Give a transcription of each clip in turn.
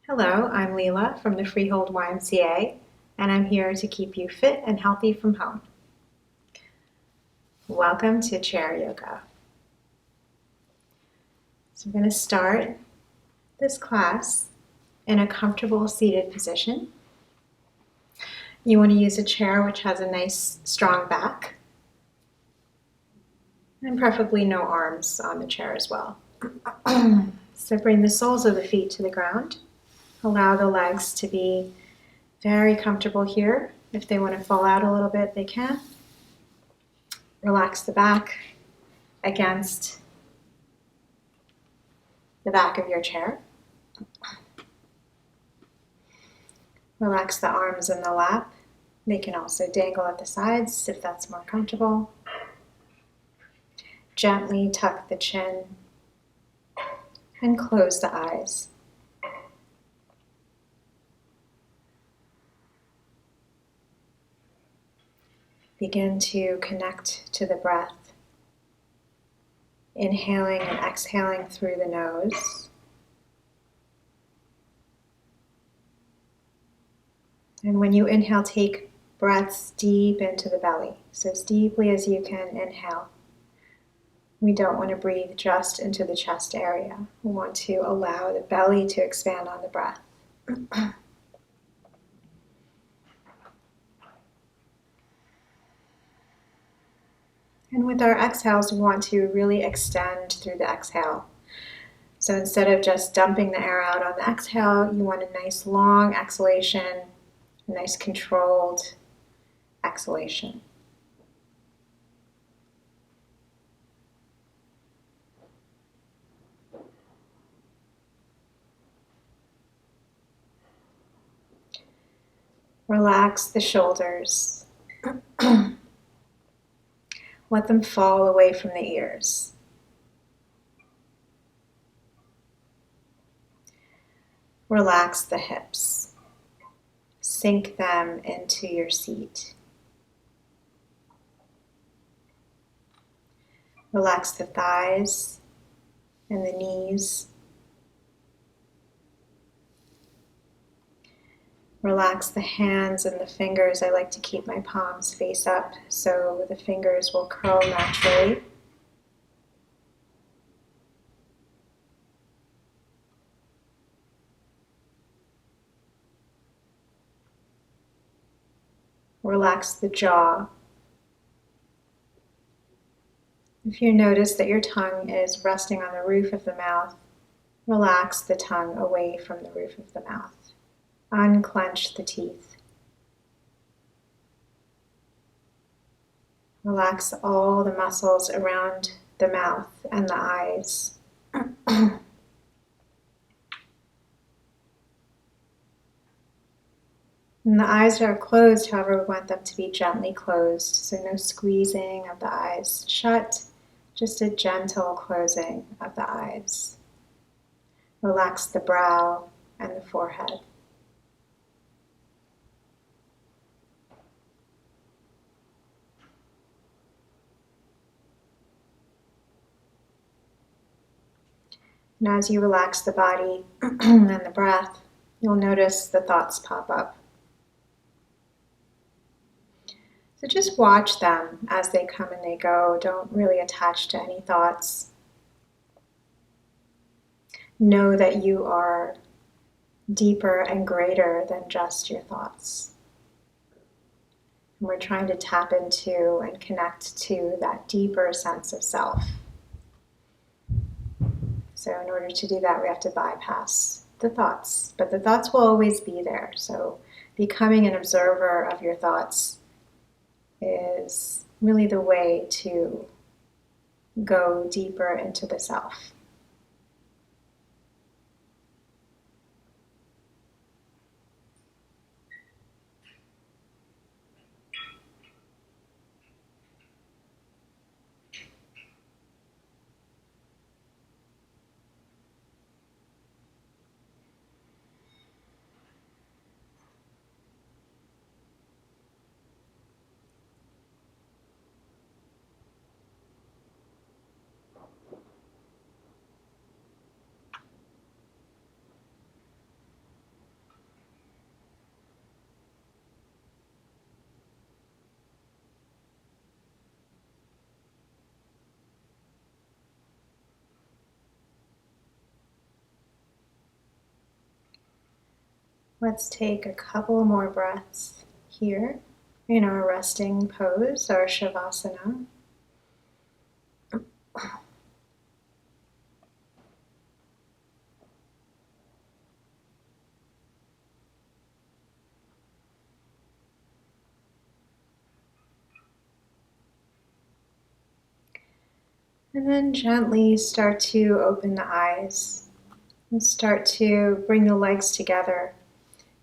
Hello, I'm Leela from the Freehold YMCA, and I'm here to keep you fit and healthy from home. Welcome to chair yoga. So we're going to start this class in a comfortable seated position. You want to use a chair which has a nice strong back, and preferably no arms on the chair as well. So bring the soles of the feet to the ground. Allow the legs to be very comfortable here. If they want to fall out a little bit, they can. Relax the back against the back of your chair. Relax the arms in the lap. They can also dangle at the sides if that's more comfortable. Gently tuck the chin and close the eyes. Begin to connect to the breath, inhaling and exhaling through the nose. And when you inhale, take breaths deep into the belly. So as deeply as you can inhale. We don't want to breathe just into the chest area. We want to allow the belly to expand on the breath. And with our exhales, we want to really extend through the exhale. So instead of just dumping the air out on the exhale, you want a nice long exhalation, a nice controlled exhalation. Relax the shoulders. Let them fall away from the ears. Relax the hips. Sink them into your seat. Relax the thighs and the knees. Relax the hands and the fingers. I like to keep my palms face up so the fingers will curl naturally. Relax the jaw. If you notice that your tongue is resting on the roof of the mouth, relax the tongue away from the roof of the mouth. Unclench the teeth. Relax all the muscles around the mouth and the eyes. And the eyes are closed, however, we want them to be gently closed, so no squeezing of the eyes shut, just a gentle closing of the eyes. Relax the brow and the forehead. And as you relax the body and the breath, you'll notice the thoughts pop up. So just watch them as they come and they go. Don't really attach to any thoughts. Know that you are deeper and greater than just your thoughts. And we're trying to tap into and connect to that deeper sense of self. So in order to do that, we have to bypass the thoughts. But the thoughts will always be there. So becoming an observer of your thoughts is really the way to go deeper into the self. Let's take a couple more breaths here in our resting pose, our Shavasana. And then gently start to open the eyes and start to bring the legs together.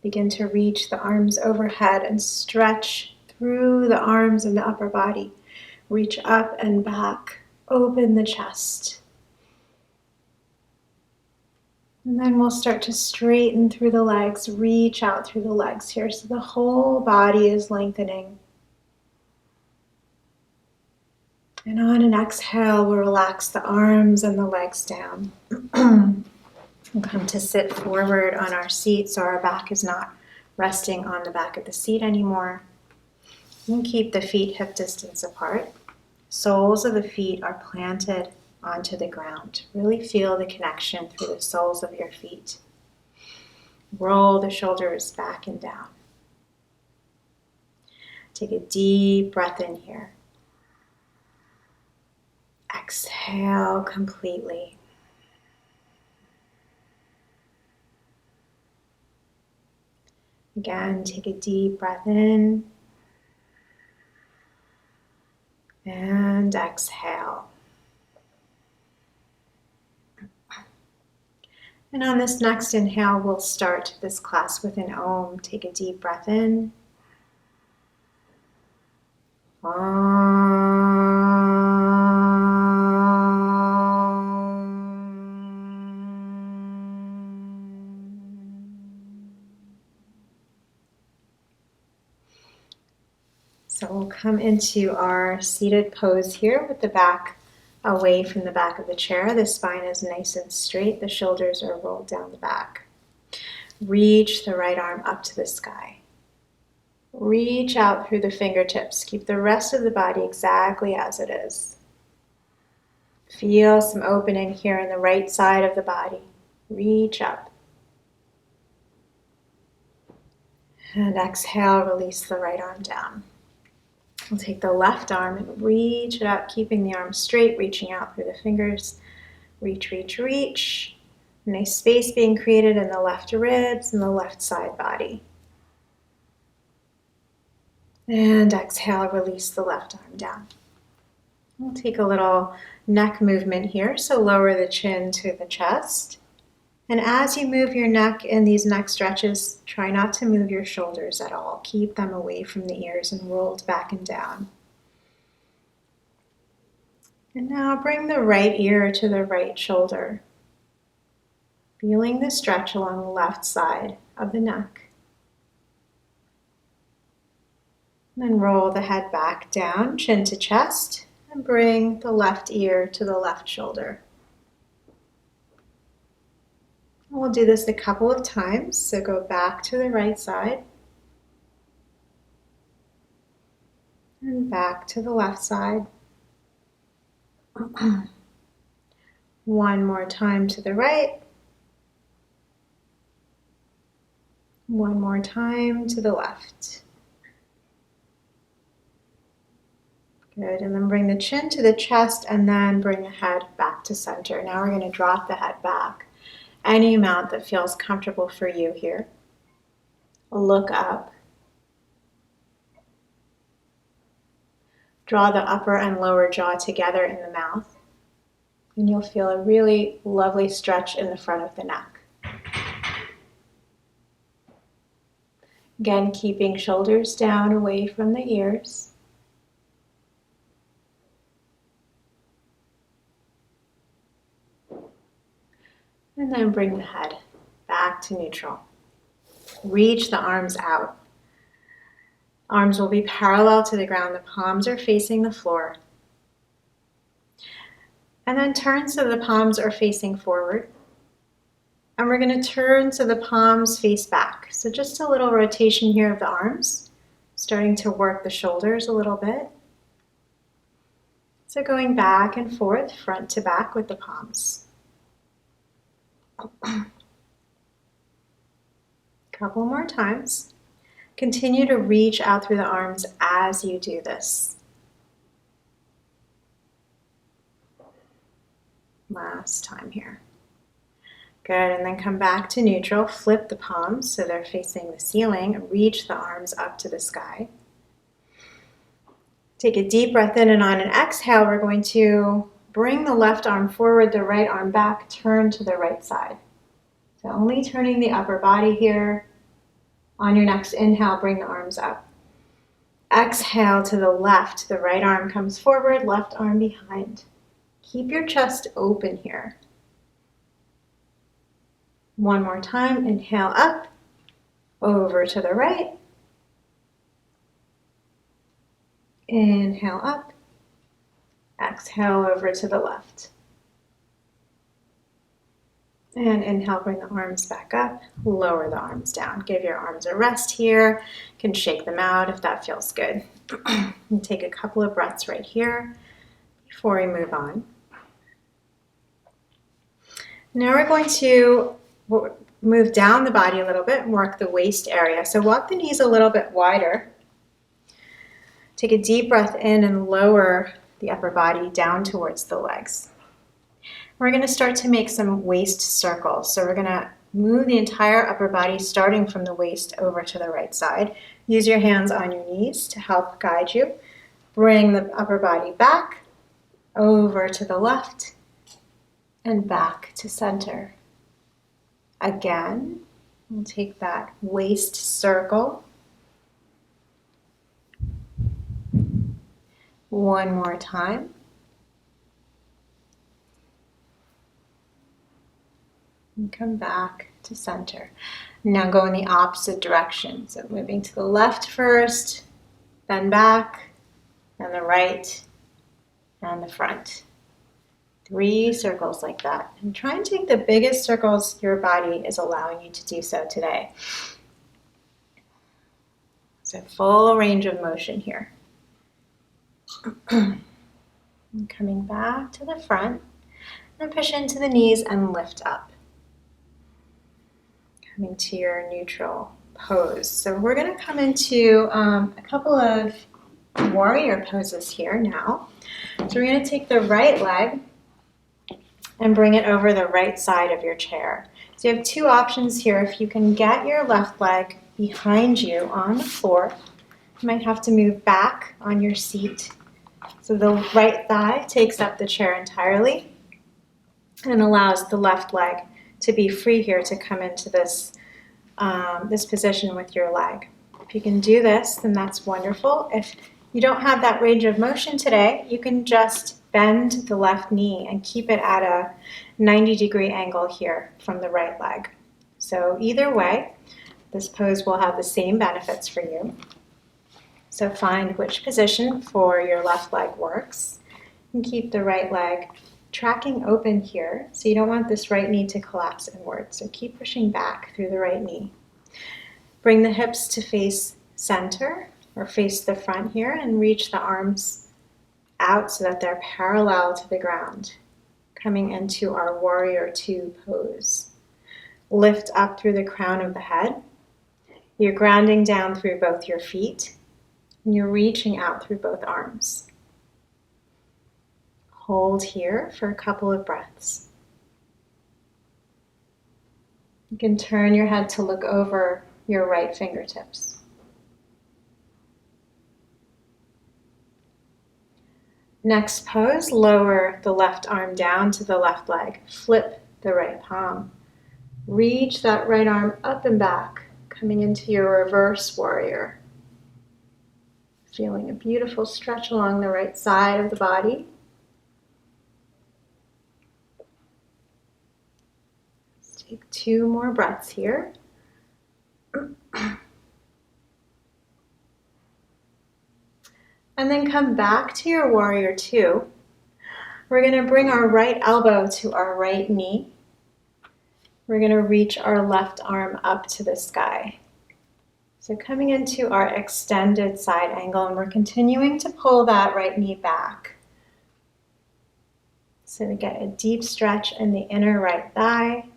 Begin to reach the arms overhead and stretch through the arms and the upper body. Reach up and back. Open the chest. And then we'll start to straighten through the legs, reach out through the legs here so the whole body is lengthening. And on an exhale, we'll relax the arms and the legs down. We'll come to sit forward on our seat so our back is not resting on the back of the seat anymore. And keep the feet hip distance apart. Soles of the feet are planted onto the ground. Really feel the connection through the soles of your feet. Roll the shoulders back and down. Take a deep breath in here. Exhale completely. Again, take a deep breath in and exhale. And on this next inhale, we'll start this class with an Om. Take a deep breath in. So we'll come into our seated pose here with the back away from the back of the chair. The spine is nice and straight. The shoulders are rolled down the back. Reach the right arm up to the sky. Reach out through the fingertips. Keep the rest of the body exactly as it is. Feel some opening here in the right side of the body. Reach up. And exhale, release the right arm down. We'll take the left arm and reach it up, keeping the arm straight, reaching out through the fingers. Reach, reach, reach. Nice space being created in the left ribs and the left side body. And exhale, release the left arm down. We'll take a little neck movement here, so lower the chin to the chest. And as you move your neck in these neck stretches, try not to move your shoulders at all. Keep them away from the ears and rolled back and down. And now bring the right ear to the right shoulder, feeling the stretch along the left side of the neck. And then roll the head back down, chin to chest, and bring the left ear to the left shoulder. We'll do this a couple of times, so go back to the right side and back to the left side. One more time to the right. One more time to the left. Good, and then bring the chin to the chest and then bring the head back to center. Now we're going to drop the head back. Any amount that feels comfortable for you here. Look up. Draw the upper and lower jaw together in the mouth. And you'll feel a really lovely stretch in the front of the neck. Again, keeping shoulders down away from the ears. And then bring the head back to neutral. Reach the arms out. Arms will be parallel to the ground. The palms are facing the floor. And then turn so the palms are facing forward. And we're going to turn so the palms face back. So just a little rotation here of the arms, starting to work the shoulders a little bit. So going back and forth, front to back with the palms. Couple more times. Continue to reach out through the arms as you do this. Last time here. Good, and then come back to neutral. Flip the palms so they're facing the ceiling. Reach the arms up to the sky. Take a deep breath in, and on an exhale, we're going to bring the left arm forward, the right arm back, turn to the right side. So only turning the upper body here. On your next inhale, bring the arms up. Exhale to the left, the right arm comes forward, left arm behind. Keep your chest open here. One more time, inhale up, over to the right. Inhale up, exhale over to the left. And inhale, bring the arms back up, lower the arms down. Give your arms a rest here. You can shake them out if that feels good. And take a couple of breaths right here before we move on. Now we're going to move down the body a little bit and work the waist area. So walk the knees a little bit wider. Take a deep breath in and lower the upper body down towards the legs. We're going to start to make some waist circles. So we're going to move the entire upper body starting from the waist over to the right side. Use your hands on your knees to help guide you. Bring the upper body back, over to the left, and back to center. Again, we'll take that waist circle. One more time. And come back to center. Now go in the opposite direction. So moving to the left first, then back, and the right, and the front. 3 circles like that. And try and take the biggest circles your body is allowing you to do so today. So full range of motion here. And coming back to the front, and push into the knees and lift up. Coming to your neutral pose. So we're going to come into a couple of warrior poses here now. So we're going to take the right leg and bring it over the right side of your chair. So you have 2 options here. If you can get your left leg behind you on the floor, you might have to move back on your seat. So the right thigh takes up the chair entirely and allows the left leg to be free here to come into this position with your leg. If you can do this, then that's wonderful. If you don't have that range of motion today, you can just bend the left knee and keep it at a 90-degree angle here from the right leg. So either way, this pose will have the same benefits for you. So find which position for your left leg works and keep the right leg tracking open here. So you don't want this right knee to collapse inward. So keep pushing back through the right knee. Bring the hips to face center or face the front here and reach the arms out so that they're parallel to the ground. Coming into our warrior 2 pose. Lift up through the crown of the head. You're grounding down through both your feet and you're reaching out through both arms. Hold here for a couple of breaths. You can turn your head to look over your right fingertips. Next pose, lower the left arm down to the left leg. Flip the right palm. Reach that right arm up and back, coming into your reverse warrior. Feeling a beautiful stretch along the right side of the body. Take 2 more breaths here. And then come back to your warrior 2. We're going to bring our right elbow to our right knee. We're going to reach our left arm up to the sky. So coming into our extended side angle, and we're continuing to pull that right knee back. So to get a deep stretch in the inner right thigh.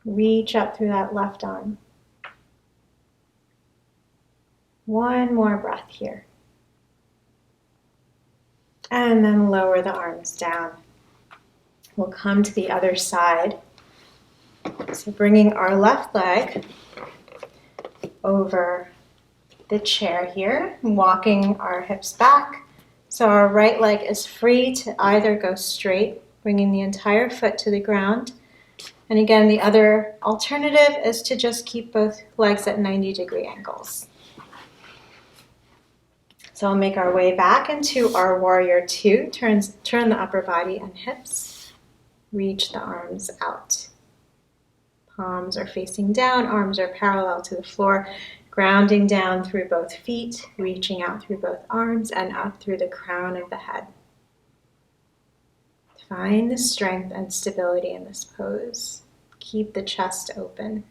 Reach up through that left arm. One more breath here. And then lower the arms down. We'll come to the other side. So bringing our left leg over the chair here, walking our hips back. So our right leg is free to either go straight, bringing the entire foot to the ground. And again, the other alternative is to just keep both legs at 90-degree angles. So we'll make our way back into our warrior two. Turn the upper body and hips. Reach the arms out. Palms are facing down, arms are parallel to the floor, grounding down through both feet, reaching out through both arms and up through the crown of the head. Find the strength and stability in this pose. Keep the chest open.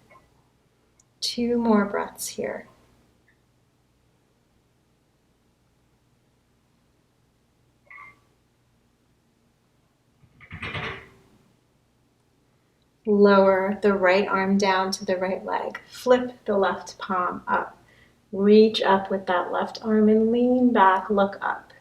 2 more breaths here. Lower the right arm down to the right leg. Flip the left palm up. Reach up with that left arm and lean back, look up.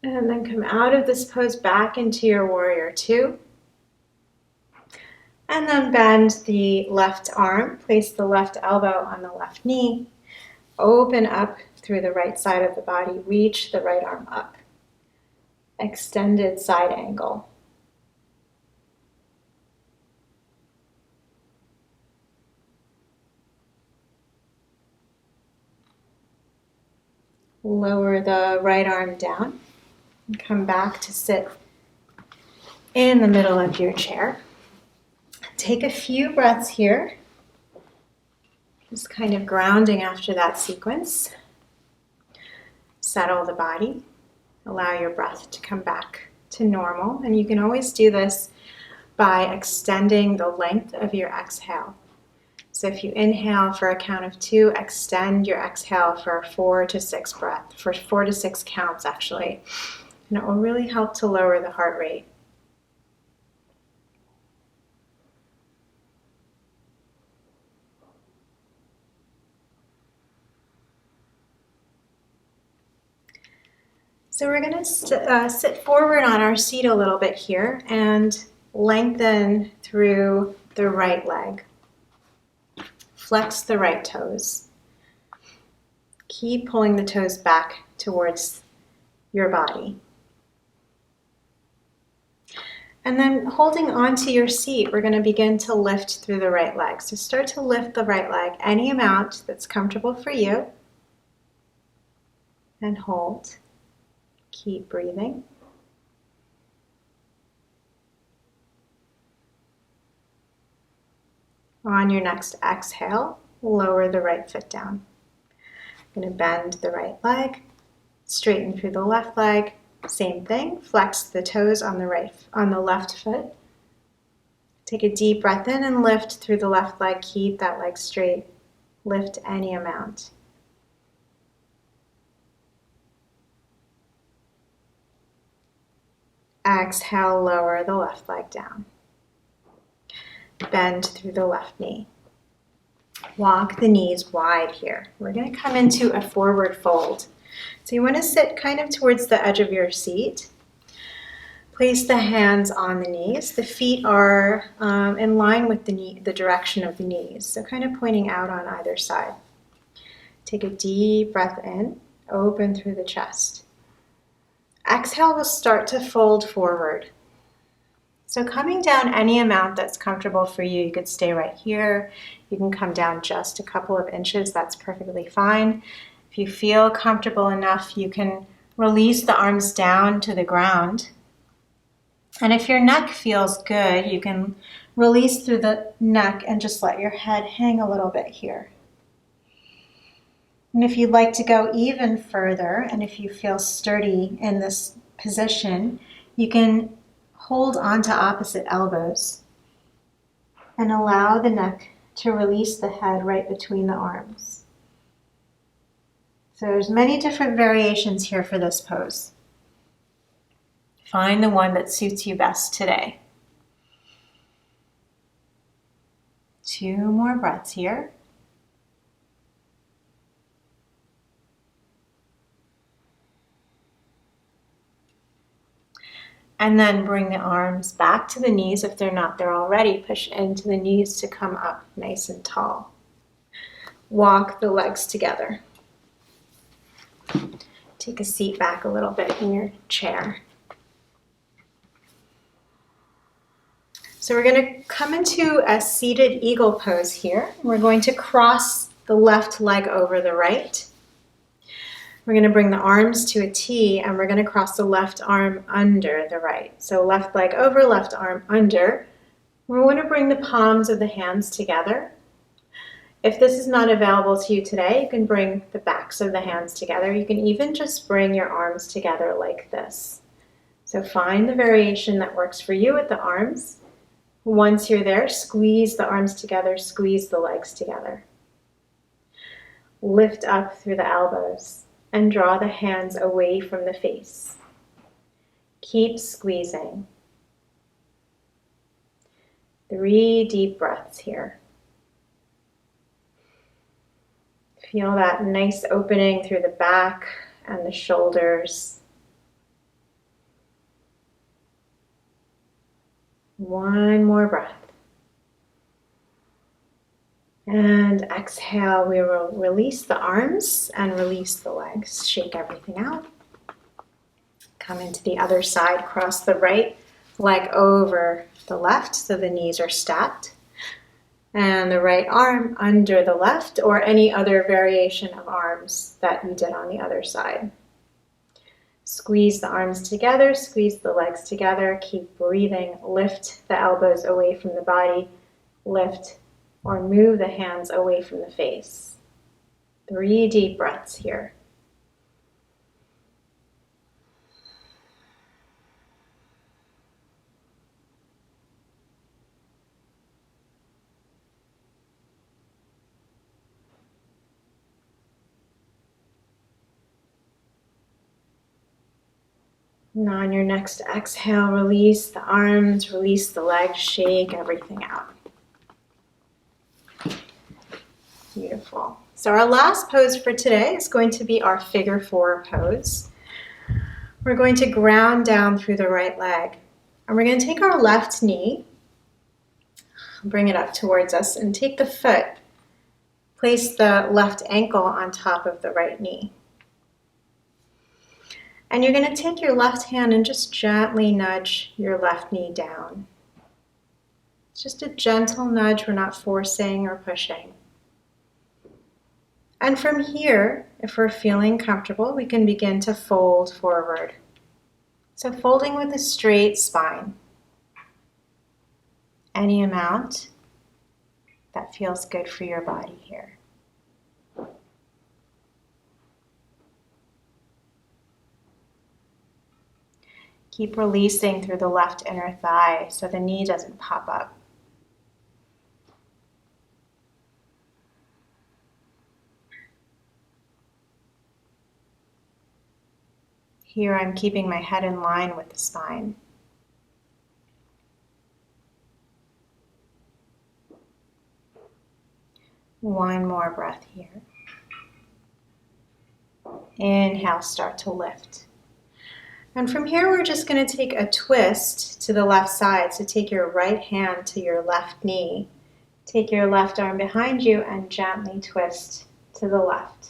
And then come out of this pose back into your warrior two. And then bend the left arm, place the left elbow on the left knee, open up through the right side of the body, reach the right arm up. Extended side angle. Lower the right arm down and come back to sit in the middle of your chair. Take a few breaths here, just kind of grounding after that sequence. Settle the body, allow your breath to come back to normal, and you can always do this by extending the length of your exhale. So if you inhale for a count of 2, extend your exhale for 4 to 6 breaths, for 4 to 6 counts actually, and it will really help to lower the heart rate. So we're going to sit forward on our seat a little bit here and lengthen through the right leg. Flex the right toes. Keep pulling the toes back towards your body. And then holding onto your seat, we're going to begin to lift through the right leg. So start to lift the right leg any amount that's comfortable for you. And hold. Keep breathing. On your next exhale, lower the right foot down. I'm going to bend the right leg, straighten through the left leg. Same thing, flex the toes on the left foot. Take a deep breath in and lift through the left leg. Keep that leg straight. Lift any amount. Exhale, lower the left leg down. Bend through the left knee. Walk the knees wide here. We're going to come into a forward fold. So you want to sit kind of towards the edge of your seat. Place the hands on the knees. The feet are in line with the direction of the knees, so kind of pointing out on either side. Take a deep breath in, open through the chest. Exhale, we'll start to fold forward. So coming down any amount that's comfortable for you. You could stay right here. You can come down just a couple of inches. That's perfectly fine. If you feel comfortable enough, you can release the arms down to the ground. And if your neck feels good, you can release through the neck and just let your head hang a little bit here. And if you'd like to go even further, and if you feel sturdy in this position, you can hold onto opposite elbows and allow the neck to release the head right between the arms. So there's many different variations here for this pose. Find the one that suits you best today. 2 more breaths here. And then bring the arms back to the knees if they're not there already. Push into the knees to come up nice and tall. Walk the legs together. Take a seat back a little bit in your chair. So we're going to come into a seated eagle pose here. We're going to cross the left leg over the right. We're going to bring the arms to a T and we're going to cross the left arm under the right. So left leg over, left arm under. We want to bring the palms of the hands together. If this is not available to you today, you can bring the backs of the hands together. You can even just bring your arms together like this. So find the variation that works for you with the arms. Once you're there, squeeze the arms together, squeeze the legs together. Lift up through the elbows and draw the hands away from the face. Keep squeezing. 3 deep breaths here. Feel that nice opening through the back and the shoulders. 1 more breath. And exhale, we will release the arms and release the legs. Shake everything out. Come into the other side, cross the right leg over the left so the knees are stacked. And the right arm under the left or any other variation of arms that you did on the other side. Squeeze the arms together, squeeze the legs together, keep breathing, lift the elbows away from the body, lift or move the hands away from the face. 3 deep breaths here. And on your next exhale, release the arms, release the legs, shake everything out. Beautiful. So our last pose for today is going to be our figure 4 pose. We're going to ground down through the right leg. And we're going to take our left knee, bring it up towards us, and take the foot, place the left ankle on top of the right knee. And you're going to take your left hand and just gently nudge your left knee down. It's just a gentle nudge, we're not forcing or pushing. And from here, if we're feeling comfortable, we can begin to fold forward. So folding with a straight spine. Any amount that feels good for your body here. Keep releasing through the left inner thigh so the knee doesn't pop up. Here I'm keeping my head in line with the spine. One more breath here. Inhale, start to lift. And from here, we're just going to take a twist to the left side. So take your right hand to your left knee. Take your left arm behind you and gently twist to the left.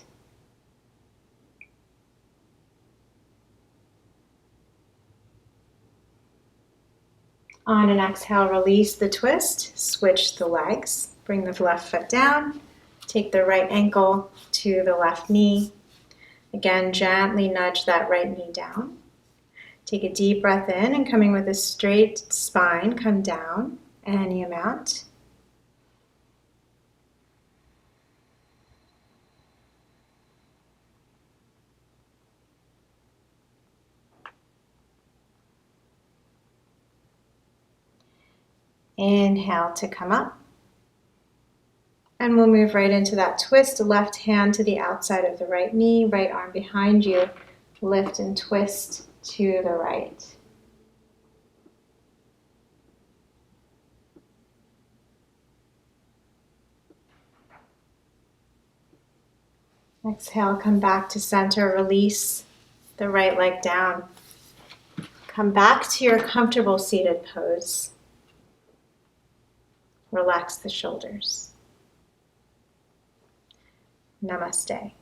On an exhale, release the twist, switch the legs. Bring the left foot down. Take the right ankle to the left knee. Again, gently nudge that right knee down. Take a deep breath in and coming with a straight spine, come down any amount. Inhale to come up. And we'll move right into that twist. Left hand to the outside of the right knee, right arm behind you. Lift and twist to the right. Exhale, come back to center, release the right leg down. Come back to your comfortable seated pose. Relax the shoulders. Namaste.